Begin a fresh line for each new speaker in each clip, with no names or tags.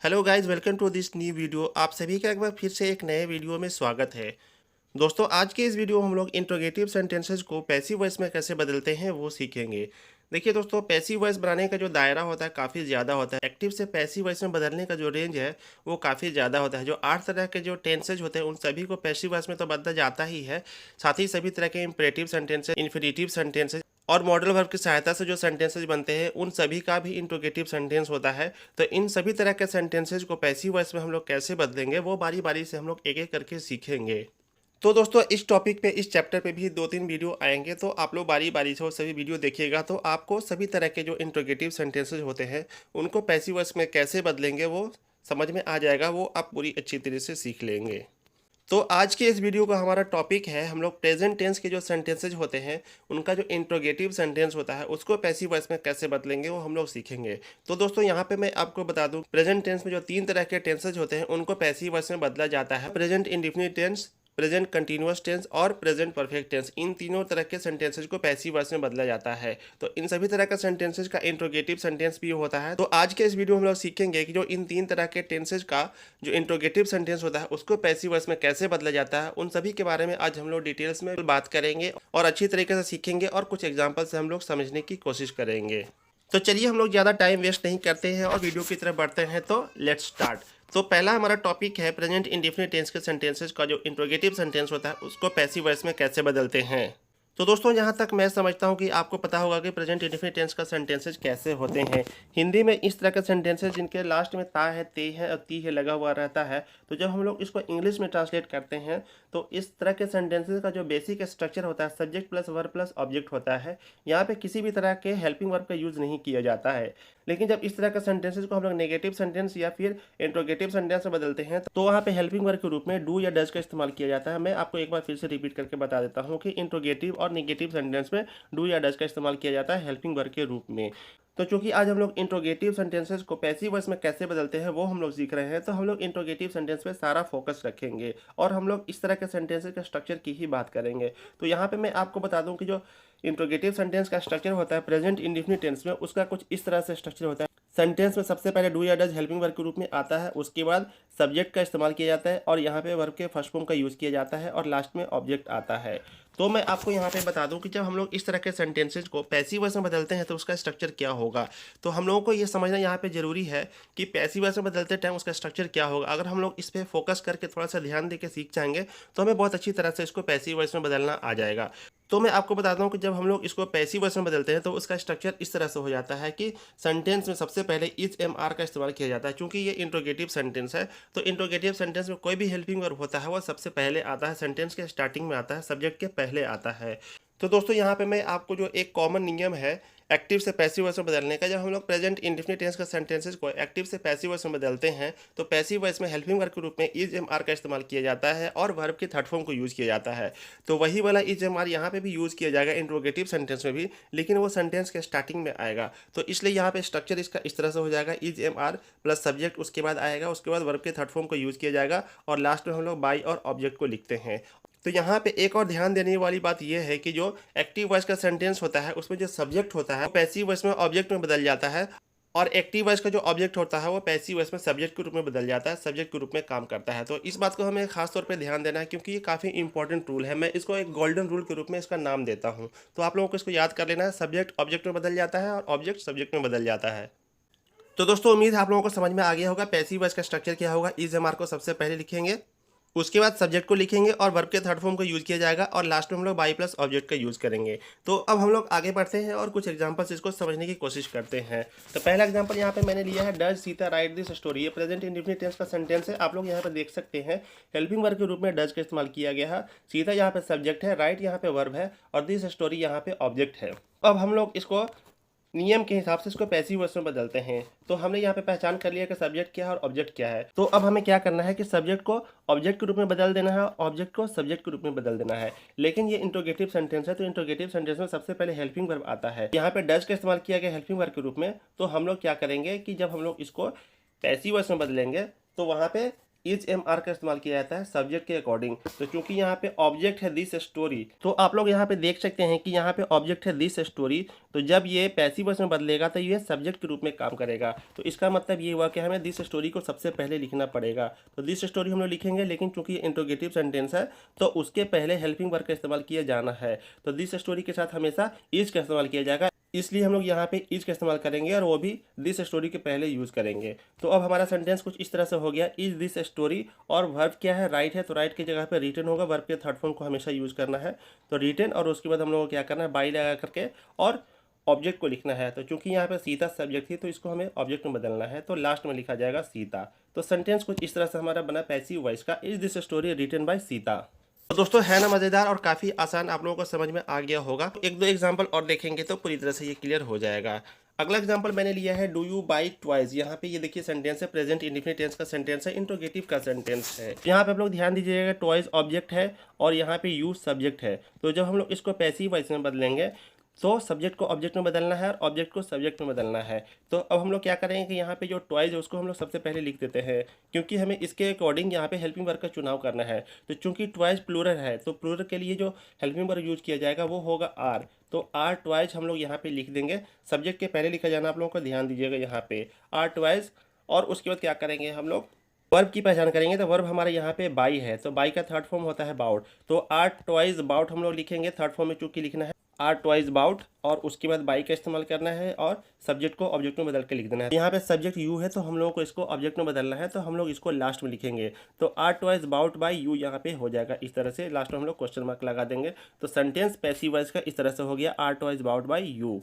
Hello guys, welcome to this new video. आप सभी का एक बार फिर से एक नए वीडियो में स्वागत है। दोस्तों, आज के इस वीडियो में हम लोग इंट्रोगेटिव सेंटेंसेस को पैसिव वॉइस में कैसे बदलते हैं वो सीखेंगे। देखिए दोस्तों, पैसिव वॉइस बनाने का जो दायरा होता है काफ़ी ज़्यादा होता है। एक्टिव से पैसिव वॉइस में बदलने का जो रेंज है वो काफ़ी ज़्यादा होता है। जो 8 तरह के जो टेंसेज होते हैं उन सभी को पैसिव वॉइस में तो बदला जाता ही है। साथ ही सभी तरह के इंपरेटिव सेंटेंसेस, इन्फिनेटिव सेंटेंसेस और मॉडल वर्ब की सहायता से जो सेंटेंसेस बनते हैं उन सभी का भी इंट्रोगेटिव सेंटेंस होता है। तो इन सभी तरह के सेंटेंसेस को पैसिव वॉइस में हम लोग कैसे बदलेंगे वो बारी बारी से हम लोग एक एक करके सीखेंगे। तो दोस्तों, इस टॉपिक पे, इस चैप्टर पे भी 2-3 वीडियो आएंगे, तो आप लोग बारी बारी से वो सभी वीडियो देखिएगा तो आपको सभी तरह के जो इंट्रोगेटिव सेंटेंसेस होते हैं उनको पैसिव वॉइस में कैसे बदलेंगे वो समझ में आ जाएगा। वो आप पूरी अच्छी तरह से सीख लेंगे। तो आज के इस वीडियो का हमारा टॉपिक है, हम लोग प्रेजेंट टेंस के जो सेंटेंसेज होते हैं उनका जो इंट्रोगेटिव सेंटेंस होता है उसको पैसिव वॉइस में कैसे बदलेंगे वो हम लोग सीखेंगे। तो दोस्तों, यहाँ पे मैं आपको बता दूं, प्रेजेंट टेंस में जो 3 तरह के टेंसेज होते हैं उनको पैसिव वॉइस में बदला जाता है। Present indefinite tense, present continuous tense और प्रेजेंट परफेक्ट टेंस, इन तीनों तरह के सेंटेंसेज को पैसिव वॉइस में बदला जाता है। तो इन सभी तरह का सेंटेंसेज का इंट्रोगेटिव सेंटेंस भी होता है। तो आज के इस वीडियो में हम लोग सीखेंगे कि जो इन 3 तरह के टेंसेज का जो इंट्रोगेटिव सेंटेंस होता है उसको पैसिव वॉइस में कैसे बदला जाता है, उन सभी के बारे में आज हम लोग डिटेल्स में बात करेंगे और अच्छी तरीके से सीखेंगे और कुछ एग्जाम्पल से हम लोग समझने की कोशिश करेंगे। तो चलिए, हम लोग ज़्यादा टाइम वेस्ट नहीं करते हैं और वीडियो की तरफ बढ़ते हैं। तो लेट्स स्टार्ट। तो पहला हमारा टॉपिक है प्रेजेंट इंडेफिनिट टेंस के सेंटेंसेस का जो इंट्रोगेटिव सेंटेंस होता है उसको पैसिव वॉइस में कैसे बदलते हैं। तो दोस्तों, जहाँ तक मैं समझता हूँ कि आपको पता होगा कि प्रेजेंट इंडेफिनिट टेंस का सेंटेंसेज कैसे होते हैं। हिंदी में इस तरह के सेंटेंसेज जिनके लास्ट में ता है, ते है और ती है लगा हुआ रहता है, तो जब हम लोग इसको इंग्लिश में ट्रांसलेट करते हैं तो इस तरह के सेंटेंसेज का जो बेसिक स्ट्रक्चर होता है subject plus verb plus object होता है। यहाँ पे किसी भी तरह के हेल्पिंग वर्ब का यूज़ नहीं किया जाता है। लेकिन जब इस तरह के सेंटेंसेज को हम लोग नेगेटिव सेंटेंस या फिर इंट्रोगेटिव सेंटेंस में बदलते हैं तो वहाँ पे हेल्पिंग वर्ब के रूप में डू या डज का इस्तेमाल किया जाता है। मैं आपको एक बार फिर से रिपीट करके बता देता हूँ कि इंट्रोगेटिव और नेगेटिव सेंटेंस में डू या डज का इस्तेमाल किया जाता है हेल्पिंग वर्ब के रूप में। तो चूंकि आज हम लोग इंट्रोगेटिव सेंटेंसेस को पैसिव वॉइस में कैसे बदलते हैं वो हम लोग सीख रहे हैं, तो हम लोग इंट्रोगेटिव सेंटेंस पे सारा फोकस रखेंगे और हम लोग इस तरह के सेंटेंसेस के स्ट्रक्चर की ही बात करेंगे। तो यहाँ पे मैं आपको बता दूं कि जो इंट्रोगेटिव सेंटेंस का स्ट्रक्चर होता है प्रेजेंट इंडेफिनिट टेंस में, उसका कुछ इस तरह से स्ट्रक्चर होता है। सेंटेंस में सबसे पहले डू या डज हेल्पिंग वर्ब के रूप में आता है, उसके बाद सब्जेक्ट का इस्तेमाल किया जाता है और यहाँ पे वर्ब के फर्स्ट फॉर्म का यूज़ किया जाता है और लास्ट में ऑब्जेक्ट आता है। तो मैं आपको यहाँ पे बता दूं कि जब हम लोग इस तरह के सेंटेंसेज को पैसिव वॉइस में बदलते हैं तो उसका स्ट्रक्चर क्या होगा। तो हम लोगों को ये समझना यहाँ पे ज़रूरी है कि पैसिव वॉइस में बदलते टाइम उसका स्ट्रक्चर क्या होगा। अगर हम लोग इस पर फोकस करके थोड़ा सा ध्यान दे के सीख जाएंगे तो हमें बहुत अच्छी तरह से इसको पैसिव वॉइस में बदलना आ जाएगा। तो मैं आपको बताता हूँ कि जब हम लोग इसको पैसिव वॉइस में बदलते हैं तो उसका स्ट्रक्चर इस तरह से हो जाता है कि सेंटेंस में सबसे पहले इज एम आर का इस्तेमाल किया जाता है। चूंकि ये इंट्रोगेटिव सेंटेंस है तो इंट्रोगेटिव सेंटेंस में कोई भी हेल्पिंग वर्ब होता है वो सबसे पहले आता है, सेंटेंस के स्टार्टिंग में आता है, सब्जेक्ट के पहले आता है। तो दोस्तों, यहाँ पे मैं आपको जो एक कॉमन नियम है एक्टिव से पैसिव वॉइस में बदलने का, जब हम लोग प्रेजेंट इंडेफिनिट टेंस का सेंटेंसेस को एक्टिव से पैसिव वॉइस में बदलते हैं तो पैसिव वॉइस में हेल्पिंग वर्ब के रूप में इज एम आर का इस्तेमाल किया जाता है और वर्ब के थर्ड फॉर्म को यूज़ किया जाता है। तो वही वाला इज एम आर यहाँ पे भी यूज़ किया जाएगा इंट्रोगेटिव सेंटेंस में भी, लेकिन वो सेंटेंस के स्टार्टिंग में आएगा। तो इसलिए यहाँ पे स्ट्रक्चर इसका इस तरह से हो जाएगा, is am are plus subject उसके बाद आएगा, उसके बाद वर्ब के थर्ड फॉर्म को यूज़ किया जाएगा और लास्ट में हम लोग बाई और ऑब्जेक्ट को लिखते हैं। तो यहाँ पे एक और ध्यान देने वाली बात यह है कि जो एक्टिव वॉइस का सेंटेंस होता है उसमें जो सब्जेक्ट होता है वो पैसिव वॉइस में ऑब्जेक्ट में बदल जाता है और एक्टिव वॉइस का जो ऑब्जेक्ट होता है वो पैसिव वॉइस में सब्जेक्ट के रूप में बदल जाता है, सब्जेक्ट के रूप में काम करता है। तो इस बात को हमें खास तौर पे ध्यान देना है क्योंकि ये काफ़ी इंपॉर्टेंट रूल है। मैं इसको एक गोल्डन रूल के रूप में इसका नाम देता हूँ। तो आप लोगों को इसको याद कर लेना है, सब्जेक्ट ऑब्जेक्ट में बदल जाता है और ऑब्जेक्ट सब्जेक्ट में बदल जाता है। तो दोस्तों, उम्मीद है आप लोगों को समझ में आ गया होगा पैसिव वॉइस का स्ट्रक्चर क्या होगा। इज एम आर को सबसे पहले लिखेंगे, उसके बाद सब्जेक्ट को लिखेंगे और वर्ब के थर्ड फॉर्म को यूज़ किया जाएगा और लास्ट में हम लोग बाई प्लस ऑब्जेक्ट का यूज़ करेंगे। तो अब हम लोग आगे बढ़ते हैं और कुछ एग्जांपल्स इसको समझने की कोशिश करते हैं। तो पहला एग्जांपल यहाँ पे मैंने लिया है, does Sita right this story. ये प्रेजेंट इंडेफिनिट टेंस का सेंटेंस है, आप लोग यहाँ पे देख सकते हैं। हेल्पिंग वर्ब के रूप में डज का इस्तेमाल किया गया है, सीता यहाँ पे सब्जेक्ट है, राइट यहाँ पे वर्ब है और दिस स्टोरी यहाँ पे ऑब्जेक्ट है। अब हम लोग इसको नियम के हिसाब से इसको पैसिव वॉइस में बदलते हैं। तो हमने यहाँ पे पहचान कर लिया कि सब्जेक्ट क्या है और ऑब्जेक्ट क्या है। तो अब हमें क्या करना है कि सब्जेक्ट को ऑब्जेक्ट के रूप में बदल देना है और ऑब्जेक्ट को सब्जेक्ट के रूप में बदल देना है। लेकिन ये इंट्रोगेटिव सेंटेंस है तो इंट्रोगेटिव सेंटेंस में सबसे पहले हेल्पिंग वर्ब आता है। यहाँ पे डज का इस्तेमाल किया गया हेल्पिंग वर्ब के रूप में। तो हम लोग क्या करेंगे कि जब हम लोग इसको पैसिव वॉइस में बदलेंगे तो वहाँ पे इज एम आर का इस्तेमाल किया जाता है सब्जेक्ट के अकॉर्डिंग। तो चूंकि यहाँ पे ऑब्जेक्ट है दिस स्टोरी, तो आप लोग यहाँ पे देख सकते हैं कि यहाँ पे ऑब्जेक्ट है दिस स्टोरी, तो जब ये पैसिव वॉइस में बदलेगा तो ये सब्जेक्ट के रूप में काम करेगा। तो इसका मतलब ये हुआ कि हमें दिस स्टोरी को सबसे पहले लिखना पड़ेगा। तो दिस स्टोरी हम लोग लिखेंगे, लेकिन चूंकि इंट्रोगेटिव सेंटेंस है तो उसके पहले हेल्पिंग वर्ब का इस्तेमाल किया जाना है। तो दिस स्टोरी के साथ हमेशा इज का इस्तेमाल किया जाएगा, इसलिए हम लोग यहाँ पे इज का इस्तेमाल करेंगे और वो भी दिस स्टोरी के पहले यूज़ करेंगे। तो अब हमारा सेंटेंस कुछ इस तरह से हो गया, इज दिस स्टोरी, और वर्ब क्या है, राइट है, तो राइट की जगह पे रिटन होगा। वर्ब के थर्ड फॉर्म को हमेशा यूज़ करना है, तो रिटन, और उसके बाद हम लोगों को क्या करना है, बाई लगा करके और ऑब्जेक्ट को लिखना है। तो चूंकि यहाँ पे सीता सब्जेक्ट थी तो इसको हमें ऑब्जेक्ट में बदलना है, तो लास्ट में लिखा जाएगा सीता। तो सेंटेंस कुछ इस तरह से हमारा बना पैसिव वॉइस का, is this story written by Sita. तो दोस्तों है ना मज़ेदार और काफ़ी आसान, आप लोगों को समझ में आ गया होगा। एक दो एग्जांपल और देखेंगे तो पूरी तरह से ये क्लियर हो जाएगा। अगला एग्जांपल मैंने लिया है, डू यू बाई ट्वाइस। यहाँ पे ये देखिए सेंटेंस है, प्रेजेंट इंडेफिनिट टेंस का सेंटेंस है, इंट्रोगेटिव का सेंटेंस है। यहाँ पे आप लोग ध्यान दीजिएगा, ट्वाइस ऑब्जेक्ट है और यहाँ पे यू सब्जेक्ट है। तो जब हम लोग इसको पैसिव वॉइस में बदलेंगे तो सब्जेक्ट को ऑब्जेक्ट में बदलना है और ऑब्जेक्ट को सब्जेक्ट में बदलना है। तो अब हम लोग क्या करेंगे कि यहाँ पे जो टॉयज है उसको हम लोग सबसे पहले लिख देते हैं, क्योंकि हमें इसके अकॉर्डिंग यहाँ पे हेल्पिंग वर्ब का चुनाव करना है। तो चूंकि ट्वाइज प्लूरल है तो प्लूरल के लिए जो हेल्पिंग वर्ब यूज किया जाएगा वो होगा आर। तो आर ट्वाइज हम लोग यहाँ पे लिख देंगे, सब्जेक्ट के पहले लिखा जाना, आप लोगों को ध्यान दीजिएगा यहाँ पे आर ट्वाइज। और उसके बाद क्या करेंगे, हम लोग वर्ब की पहचान करेंगे। तो वर्ब हमारे यहाँ पे बाई है, तो बाई का थर्ड फॉर्म होता है बाउट, तो आर ट्वाइज बाउट हम लोग लिखेंगे, थर्ड फॉर्म में चूंकि लिखना है आर ट्वाइज बाउट, और उसके बाद बाई का इस्तेमाल करना है और सब्जेक्ट को ऑब्जेक्ट में बदल के लिख देना है। यहाँ पे सब्जेक्ट यू है तो हम लोगों को इसको ऑब्जेक्ट में बदलना है, तो हम लोग इसको लास्ट में लिखेंगे। तो are toys bought by you यहाँ पे हो जाएगा इस तरह से, लास्ट में हम लोग क्वेश्चन मार्क लगा देंगे। तो सेंटेंस पैसिव वॉइस का इस तरह से हो गया, are toys bought by you.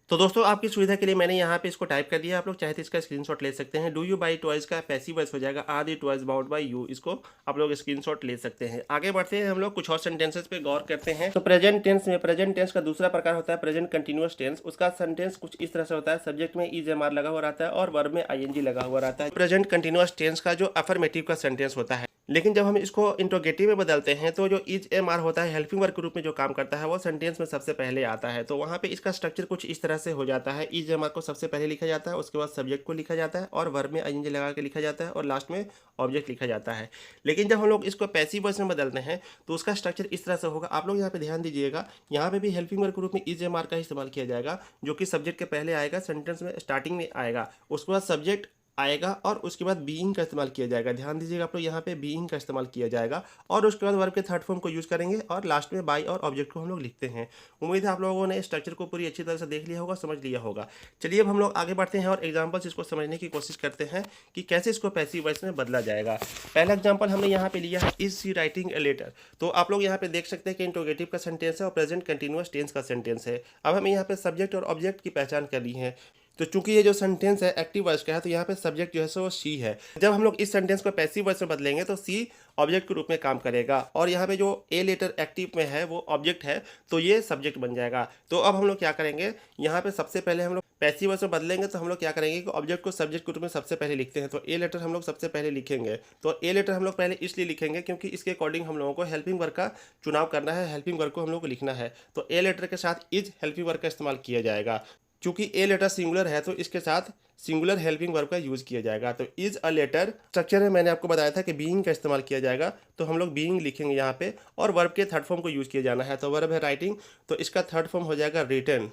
तो दोस्तों आपकी सुविधा के लिए मैंने यहाँ पे इसको टाइप कर दिया, आप लोग चाहे तो इसका स्क्रीनशॉट ले सकते हैं। डू यू बाई टॉयज का पैसिव वॉइस हो जाएगा are the toys bought by you, इसको आप लोग स्क्रीनशॉट ले सकते हैं। आगे बढ़ते हैं, हम लोग कुछ और सेंटेंसेस पे गौर करते हैं। तो प्रेजेंट टेंस में, प्रेजेंट टेंस का दूसरा प्रकार होता है प्रेजेंट कंटिन्यूअस टेंस। उसका सेंटेंस कुछ इस तरह से होता है, सब्जेक्ट में इज एम आर लगा हुआ रहता है और वर्ब में आईएनजी लगा हुआ रहता है। प्रेजेंट कंटिन्यूअस टेंस का जो अफर्मेटिव का सेंटेंस होता है, लेकिन जब हम इसको इंट्रोगेटिव में बदलते हैं तो जो इज एम आर होता है हेल्पिंग वर्ब के रूप में जो काम करता है वो सेंटेंस में सबसे पहले आता है। तो वहाँ पे इसका स्ट्रक्चर कुछ इस तरह से हो जाता है, इज एम आर को सबसे पहले लिखा जाता है, उसके बाद सब्जेक्ट को लिखा जाता है और वर्ब में आईएनजी लगा के लिखा जाता है और लास्ट में ऑब्जेक्ट लिखा जाता है। लेकिन जब हम लोग इसको पैसिव वॉइस में बदलते हैं तो उसका स्ट्रक्चर इस तरह से होगा, आप लोग यहाँ पे ध्यान दीजिएगा, यहाँ पे भी हेल्पिंग वर्ब के रूप में इज एम आर का इस्तेमाल किया जाएगा, जो कि सब्जेक्ट के पहले आएगा, सेंटेंस में स्टार्टिंग में आएगा, उसके बाद सब्जेक्ट आएगा और उसके बाद बीइंग का इस्तेमाल किया जाएगा। ध्यान दीजिएगा आप लोग, यहाँ पे बीइंग का इस्तेमाल किया जाएगा और उसके बाद वर्ब के थर्ड फॉर्म को यूज़ करेंगे और लास्ट में बाई और ऑब्जेक्ट को हम लोग लिखते हैं। उम्मीद है आप लोगों ने स्ट्रक्चर को पूरी अच्छी तरह से देख लिया होगा, समझ लिया होगा। चलिए अब हम लोग आगे बढ़ते हैं और एग्जाम्पल्स इसको समझने की कोशिश करते हैं कि कैसे इसको पैसिव वॉइस में बदला जाएगा। पहला एग्जाम्पल हमने यहाँ पे लिया है, is she writing a letter. तो आप लोग यहाँ पे देख सकते हैं कि इंट्रोगेटिव का सेंटेंस है और प्रेजेंट कंटिन्यूअस टेंस का सेंटेंस है। अब हमें यहाँ पे सब्जेक्ट और ऑब्जेक्ट की पहचान करनी है। तो चूंकि ये जो सेंटेंस है एक्टिव वॉइस का है तो यहाँ पे सब्जेक्ट जो है सो वो सी है। जब हम लोग इस सेंटेंस को पैसिव वॉइस में बदलेंगे तो सी ऑब्जेक्ट के रूप में काम करेगा और यहाँ पे जो ए लेटर एक्टिव में है वो ऑब्जेक्ट है, तो ये सब्जेक्ट बन जाएगा। तो अब हम लोग क्या करेंगे, यहाँ पे सबसे पहले हम लोग पैसिव वॉइस में बदलेंगे तो हम लोग क्या करेंगे कि ऑब्जेक्ट को सब्जेक्ट के रूप में सबसे पहले लिखते हैं। तो ए लेटर हम लोग सबसे पहले लिखेंगे। तो ए लेटर हम लोग पहले इसलिए लिखेंगे क्योंकि इसके अकॉर्डिंग हम लोगों को हेल्पिंग वर्ब का चुनाव करना है, हेल्पिंग वर्ब को हम लोग को लिखना है। तो ए लेटर के साथ इज हेल्पिंग वर्ब का इस्तेमाल किया जाएगा। चूंकि ए लेटर सिंगुलर है तो इसके साथ सिंगुलर हेल्पिंग वर्ब का यूज़ किया जाएगा। तो इज अ लेटर स्ट्रक्चर में मैंने आपको बताया था कि बीइंग का इस्तेमाल किया जाएगा, तो हम लोग बीइंग लिखेंगे यहाँ पे और वर्ब के थर्ड फॉर्म को यूज़ किया जाना है। तो वर्ब है राइटिंग, तो इसका थर्ड फॉर्म हो जाएगा रिटन।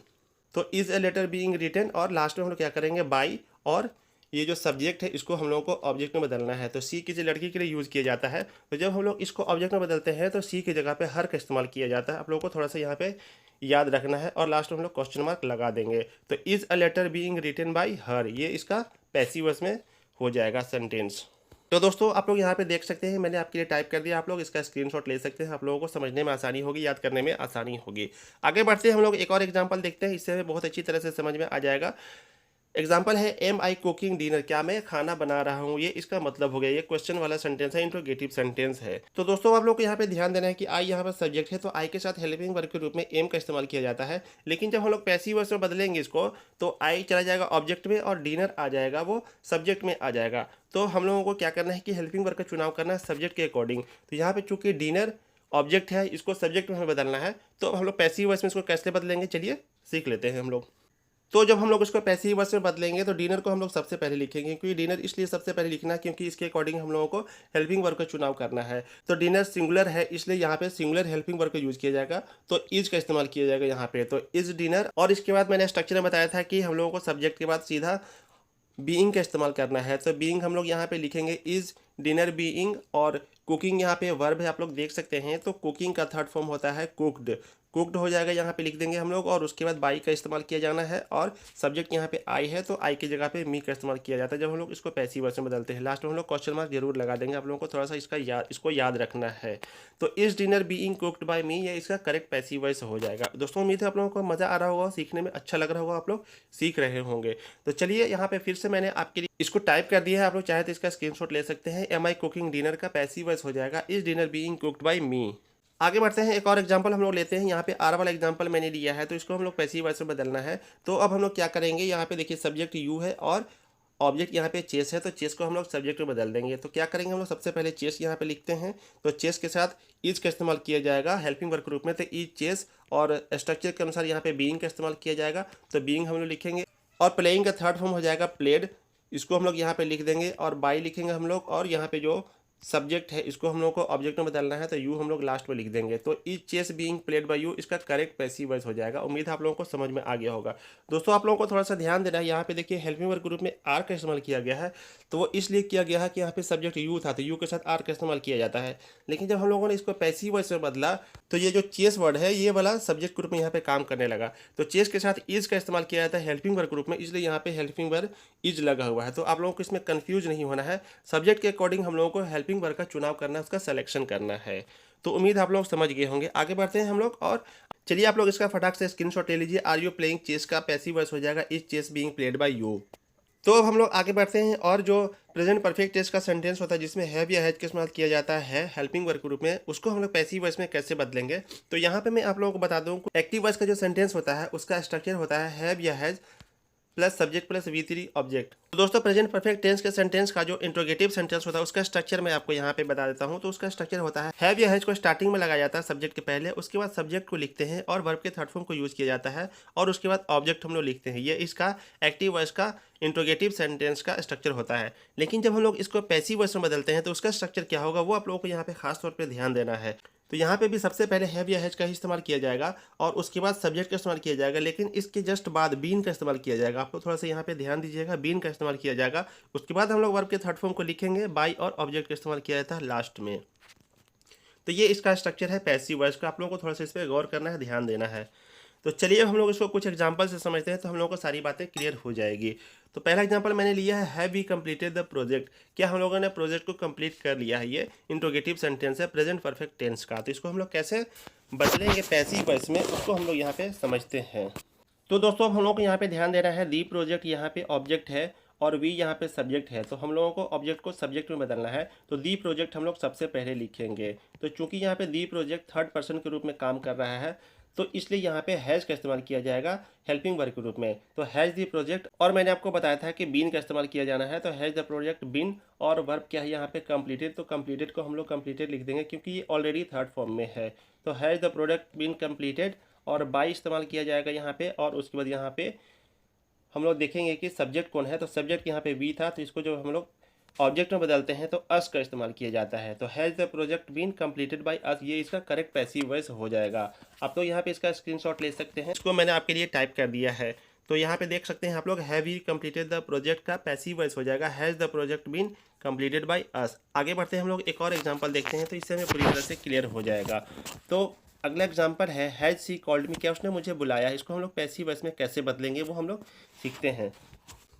तो is a letter being written और लास्ट में हम लोग क्या करेंगे, बाई, और ये जो सब्जेक्ट है इसको हम लोगों को ऑब्जेक्ट में बदलना है। तो सी किसी लड़की के लिए यूज़ किया जाता है, तो जब हम लोग इसको ऑब्जेक्ट में बदलते हैं तो सी की जगह पे हर का इस्तेमाल किया जाता है। आप लोगों को थोड़ा सा यहाँ पे याद रखना है और लास्ट में हम लोग क्वेश्चन मार्क लगा देंगे। तो is a letter being written by her, ये इसका पैसिव वॉइस में हो जाएगा सेंटेंस। तो दोस्तों आप लोग यहाँ पे देख सकते हैं, मैंने आपके लिए टाइप कर दिया, आप लोग इसका स्क्रीनशॉट ले सकते हैं, आप लोगों को समझने में आसानी होगी, याद करने में आसानी होगी। आगे बढ़ते हैं, हम लोग एक और एग्जांपल देखते हैं, इससे हमें बहुत अच्छी तरह से समझ में आ जाएगा। एग्जाम्पल है, एम आई कुकिंग डिनर, क्या मैं खाना बना रहा हूँ, ये इसका मतलब हो गया। ये क्वेश्चन वाला सेंटेंस है, इंट्रोगेटिव सेंटेंस है। तो दोस्तों आप लोग को यहाँ पे ध्यान देना है कि आई यहाँ पर सब्जेक्ट है, तो आई के साथ हेल्पिंग वर्ब के रूप में एम का इस्तेमाल किया जाता है। लेकिन जब हम लोग पैसिव वॉइस में बदलेंगे इसको तो आई चला जाएगा ऑब्जेक्ट में और डिनर आ जाएगा वो सब्जेक्ट में आ जाएगा। तो हम लोगों को क्या करना है कि हेल्पिंग वर्ब का चुनाव करना है सब्जेक्ट के अकॉर्डिंग। तो यहाँ पे चूंकि डिनर ऑब्जेक्ट है, इसको सब्जेक्ट में हमें बदलना है, तो हम लोग पैसिव वॉइस में इसको कैसे बदलेंगे, चलिए सीख लेते हैं हम लोग। तो जब हम लोग इसको पैसिव वॉइस में बदलेंगे तो डिनर को हम लोग सबसे पहले लिखेंगे, क्योंकि डिनर इसलिए सबसे पहले लिखना है क्योंकि इसके अकॉर्डिंग हम लोगों को हेल्पिंग वर्ब का चुनाव करना है। तो डिनर सिंगुलर है, इसलिए यहाँ पे सिंगुलर हेल्पिंग वर्ब का यूज किया जाएगा, तो इज का इस्तेमाल किया जाएगा यहाँ पे। तो इज डिनर, और इसके बाद मैंने स्ट्रक्चर में बताया था कि हम लोगों को सब्जेक्ट के बाद सीधा बीइंग का इस्तेमाल करना है। तो बीइंग हम लोग यहाँ पे लिखेंगे इज डिनर बीइंग, और कुकिंग यहाँ पे वर्ब है, आप लोग देख सकते हैं। तो कुकिंग का थर्ड फॉर्म होता है कुक्ड, कुक्ड हो जाएगा, यहाँ पे लिख देंगे हम लोग। और उसके बाद बाई का इस्तेमाल किया जाना है, और सब्जेक्ट यहाँ पे आई है तो आई की जगह पे मी का इस्तेमाल किया जाता है जब हम लोग इसको पैसिव वॉइस में बदलते हैं। लास्ट में हम लोग क्वेश्चन मार्क जरूर लगा देंगे, आप लोगों को थोड़ा सा इसको याद रखना है। तो is dinner being cooked by me, ये इसका करेक्ट पैसिव वॉइस हो जाएगा। दोस्तों उम्मीद है आप लोगों को मज़ा आ रहा होगा, सीखने में अच्छा लग रहा होगा, आप लोग सीख रहे होंगे। तो चलिए यहाँ पे फिर से मैंने आपके लिए इसको टाइप कर दिया है, आप लोग चाहे तो इसका स्क्रीनशॉट ले सकते हैं। एम आई कुकिंग डिनर का पैसिव वॉइस हो जाएगा is dinner being cooked by me. आगे बढ़ते हैं, एक और एग्जांपल हम लोग लेते हैं। यहाँ पे आर वाला एग्जांपल मैंने लिया है, तो इसको हम लोग पैसिव वॉइस में बदलना है। तो अब हम लोग क्या करेंगे, यहाँ पे देखिए सब्जेक्ट यू है और ऑब्जेक्ट यहाँ पे चेस है, तो चेस को हम लोग सब्जेक्ट में बदल देंगे। तो क्या करेंगे हम लोग, सबसे पहले चेस यहाँ पे लिखते हैं। तो चेस के साथ इज का इस्तेमाल किया जाएगा हेल्पिंग वर्ब के रूप में, तो इज चेस, और स्ट्रक्चर के अनुसार यहाँ पे बीइंग का इस्तेमाल किया जाएगा, तो बीइंग हम लोग लिखेंगे। और प्लेइंग का थर्ड फॉर्म हो जाएगा प्लेड, इसको हम लोग यहाँ पे लिख देंगे, और बाई लिखेंगे हम लोग। और यहाँ पे जो सब्जेक्ट है इसको हम लोग को ऑब्जेक्ट में बदलना है, तो यू हम लोग लास्ट में लिख देंगे। तो is chess being played by you, इसका करेक्ट पैसिव वॉइस हो जाएगा। उम्मीद है आप लोगों को समझ में आ गया होगा। दोस्तों आप लोगों को थोड़ा सा ध्यान देना है, यहाँ पे देखिए हेल्पिंग वर्ब ग्रुप में आर का इस्तेमाल किया गया है, तो वो इसलिए किया गया है कि यहाँ पे सब्जेक्ट यू था, तो यू के साथ आर का इस्तेमाल किया जाता है। लेकिन जब हम लोगों ने इसको पैसिव वॉइस में बदला, तो ये जो चेस वर्ड है ये वाला सब्जेक्ट ग्रुप में यहाँ पे काम करने लगा। तो चेस के साथ इज का इस्तेमाल किया जाता है हेल्पिंग वर्ब ग्रुप में, इसलिए यहाँ पे हेल्पिंग वर्ब इज लगा हुआ है। तो आप लोगों को इसमें कंफ्यूज नहीं होना है, सब्जेक्ट के अकॉर्डिंग हम लोगों को हेल्पिंग वर्ब का चुनाव करना है, उसका सिलेक्शन करना है। तो उम्मीद आप लोग समझ गए होंगे। आगे बढ़ते हैं हम लोग, और चलिए आप लोग इसका फटाक से स्क्रीनशॉट ले लीजिए। आर यू प्लेइंग चेस का पैसिव वॉइस हो जाएगा is chess being played by you. तो अब हम लोग आगे बढ़ते हैं, और जो प्रेजेंट परफेक्ट टेंस का सेंटेंस होता है जिसमें हैव या हैज का इस्तेमाल किया जाता है हेल्पिंग वर्ब के रूप में, उसको हम लोग पैसिव वॉइस में कैसे बदलेंगे। तो यहाँ पे मैं आप लोगों को बता दूँ, एक्टिव वॉइस का जो सेंटेंस होता है उसका स्ट्रक्चर होता है हैव या has plus subject plus V3 object. तो दोस्तों प्रेजेंट परफेक्ट टेंस के सेंटेंस का जो इंट्रोगेटिव सेंटेंस होता है उसका स्ट्रक्चर मैं आपको यहाँ पे बता देता हूँ। तो उसका स्ट्रक्चर होता है हैव या हैज को स्टार्टिंग में लगाया जाता है सब्जेक्ट के पहले, उसके बाद सब्जेक्ट को लिखते हैं और वर्ब के थर्ड फॉर्म को यूज किया जाता है, और उसके बाद ऑब्जेक्ट हम लोग लिखते हैं। ये इसका एक्टिव वॉइस का इंट्रोगेटिव सेंटेंस का स्ट्रक्चर होता है। लेकिन जब हम लोग इसको पैसिव वॉइस में बदलते हैं तो उसका स्ट्रक्चर क्या होगा वो आप लोगों को यहाँ पे खास तौर पर ध्यान देना है। तो यहाँ पे भी सबसे पहले हैव या हैज का ही इस्तेमाल किया जाएगा, और उसके बाद सब्जेक्ट का इस्तेमाल किया जाएगा, लेकिन इसके जस्ट बाद बीन का इस्तेमाल किया जाएगा। आप लोग थोड़ा सा यहाँ पे ध्यान दीजिएगा, बीन का इस्तेमाल किया जाएगा। उसके बाद हम लोग वर्ब के थर्ड फॉर्म को लिखेंगे, बाई और ऑब्जेक्ट का इस्तेमाल किया जाता है लास्ट में। तो ये इसका स्ट्रक्चर है पैसिव वॉइस का, आप लोगों को थोड़ा सा इस पर गौर करना है, ध्यान देना है। तो चलिए हम लोग इसको कुछ एग्जांपल से समझते हैं, तो हम लोगों को सारी बातें क्लियर हो जाएगी। तो पहला एग्जांपल मैंने लिया है have we completed the project, क्या हम लोगों ने प्रोजेक्ट को कंप्लीट कर लिया है। ये इंट्रोगेटिव सेंटेंस है प्रेजेंट परफेक्ट टेंस का। तो इसको हम लोग कैसे बदलेंगे पैसिव वॉइस में, उसको हम लोग यहाँ पे समझते हैं। तो दोस्तों अब हम लोग को यहाँ पे ध्यान देना है, दी प्रोजेक्ट यहाँ पे ऑब्जेक्ट है और वी यहाँ पे सब्जेक्ट है, तो हम लोगों को ऑब्जेक्ट को सब्जेक्ट में बदलना है। तो दी प्रोजेक्ट हम लोग सबसे पहले लिखेंगे। तो चूंकि यहाँ पे दी प्रोजेक्ट थर्ड पर्सन के रूप में काम कर रहा है, तो इसलिए यहाँ पे हैज़ का इस्तेमाल किया जाएगा हेल्पिंग वर्ब के रूप में। तो हैज़ दी प्रोजेक्ट, और मैंने आपको बताया था कि बीन का इस्तेमाल किया जाना है, तो हैज़ द प्रोजेक्ट बीन, और वर्ब क्या है यहाँ पे कंप्लीटेड, तो कंप्लीटेड को हम लोग कंप्लीटेड लिख देंगे क्योंकि ये ऑलरेडी थर्ड फॉर्म में है। तो has the product been completed, और बाई इस्तेमाल किया जाएगा यहाँ पे, और उसके बाद यहाँ पे हम लोग देखेंगे कि सब्जेक्ट कौन है। तो सब्जेक्ट यहाँ पे वी था, तो इसको जो हम लोग ऑब्जेक्ट में बदलते हैं तो अस का इस्तेमाल किया जाता है। तो has the project been completed by us, ये इसका करेक्ट पैसिव वॉइस हो जाएगा। आप तो यहाँ पे इसका स्क्रीनशॉट ले सकते हैं, इसको मैंने आपके लिए टाइप कर दिया है। तो यहाँ पे देख सकते हैं आप लोग, have he completed the project का पैसिव वॉइस हो जाएगा has the project been completed by us. आगे बढ़ते हैं हम लोग, एक और एग्जाम्पल देखते हैं, तो इससे हमें पूरी तरह से क्लियर हो जाएगा। तो अगला एग्जाम्पल है हैज़ सी कॉल्ड मी, क्या उसने मुझे बुलाया। इसको हम लोग पैसिव वॉइस में कैसे बदलेंगे वो हम लोग सीखते हैं।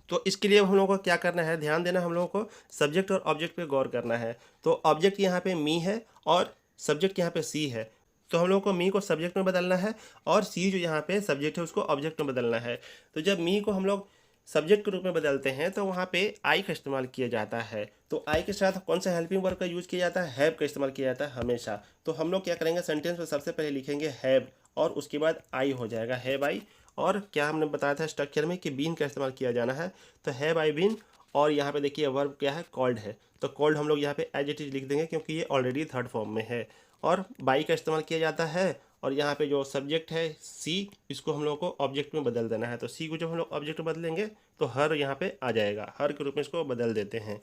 तो इसके लिए हम लोगों को क्या करना है, ध्यान देना, हम लोगों को सब्जेक्ट और ऑब्जेक्ट पे गौर करना है। तो ऑब्जेक्ट यहाँ पे मी है और सब्जेक्ट यहाँ पे सी है, तो हम लोगों को मी को सब्जेक्ट में बदलना है और सी जो यहाँ पे सब्जेक्ट है उसको ऑब्जेक्ट में बदलना है। तो जब मी को हम लोग सब्जेक्ट के रूप में बदलते हैं तो वहाँ पे आई का इस्तेमाल किया जाता है। तो आई के साथ कौन सा हेल्पिंग वर्ब का यूज़ किया जाता है, हैव का इस्तेमाल किया जाता है हमेशा। तो हम लोग क्या करेंगे, सेंटेंस में सबसे पहले लिखेंगे हैव, और उसके बाद आई हो जाएगा हैव आई। और क्या हमने बताया था स्ट्रक्चर में कि बीन का इस्तेमाल किया जाना है, तो हैव आई बीन, और यहाँ पे देखिए वर्ब क्या है, कॉल्ड है। तो कॉल्ड हम लोग यहाँ पे एज इट इज लिख देंगे क्योंकि ये ऑलरेडी थर्ड फॉर्म में है। और बाई का इस्तेमाल किया जाता है, और यहाँ पे जो सब्जेक्ट है सी, इसको हम लोग को ऑब्जेक्ट में बदल देना है। तो सी को जब हम लोग ऑब्जेक्ट में बदलेंगे तो हर यहाँ पे आ जाएगा, हर के रूप में इसको बदल देते हैं।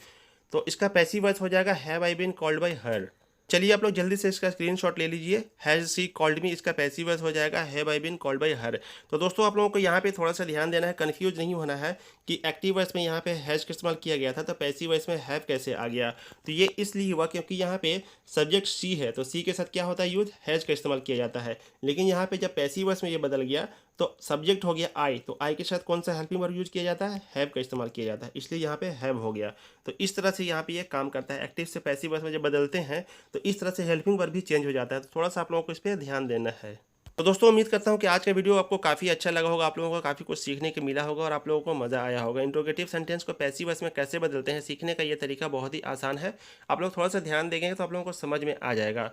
तो इसका पैसिव वॉइस हो जाएगा have I been called by her. चलिए आप लोग जल्दी से इसका स्क्रीनशॉट ले लीजिए। हैज सी कॉल्ड मी, इसका पैसिव वॉइस हो जाएगा have I been called by her. तो दोस्तों आप लोगों को यहाँ पे थोड़ा सा ध्यान देना है, कंफ्यूज नहीं होना है कि एक्टिव वॉइस में यहाँ पे हैज का इस्तेमाल किया गया था तो पैसिव वॉइस में हैव कैसे आ गया। तो ये इसलिए हुआ क्योंकि यहाँ पे सब्जेक्ट सी है, तो सी के साथ क्या होता है यूज, हैज का इस्तेमाल किया जाता है। लेकिन यहाँ पे जब पैसिव वॉइस में ये बदल गया तो सब्जेक्ट हो गया आई, तो आई के साथ कौन सा हेल्पिंग वर्ब यूज किया जाता है, हैव का इस्तेमाल किया जाता है, इसलिए यहाँ पे हैव हो गया। तो इस तरह से यहाँ पे ये काम करता है। एक्टिव से पैसिव वॉइस में जब बदलते हैं तो इस तरह से हेल्पिंग वर्ब भी चेंज हो जाता है। तो थोड़ा सा आप लोगों को इस पर ध्यान देना है। तो दोस्तों उम्मीद करता हूँ कि आज का वीडियो आपको काफ़ी अच्छा लगा होगा, आप लोगों को काफ़ी कुछ सीखने को मिला होगा और आप लोगों को मज़ा आया होगा। इंट्रोगेटिव सेंटेंस को पैसिव वॉइस में कैसे बदलते हैं, सीखने का ये तरीका बहुत ही आसान है। आप लोग थोड़ा सा ध्यान देंगे तो आप लोगों को समझ में आ जाएगा।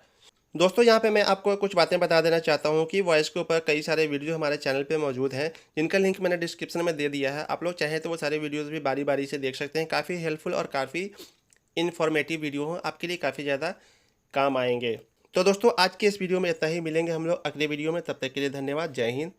दोस्तों यहाँ पे मैं आपको कुछ बातें बता देना चाहता हूँ कि वॉइस के ऊपर कई सारे वीडियो हमारे चैनल पे मौजूद हैं, जिनका लिंक मैंने डिस्क्रिप्शन में दे दिया है। आप लोग चाहें तो वो सारे वीडियोस भी बारी बारी से देख सकते हैं। काफ़ी हेल्पफुल और काफ़ी इन्फॉर्मेटिव वीडियो हो, आपके लिए काफ़ी ज़्यादा काम आएंगे। तो दोस्तों आज के इस वीडियो में इतना ही, मिलेंगे हम लोग अगले वीडियो में, तब तक के लिए धन्यवाद। जय हिंद,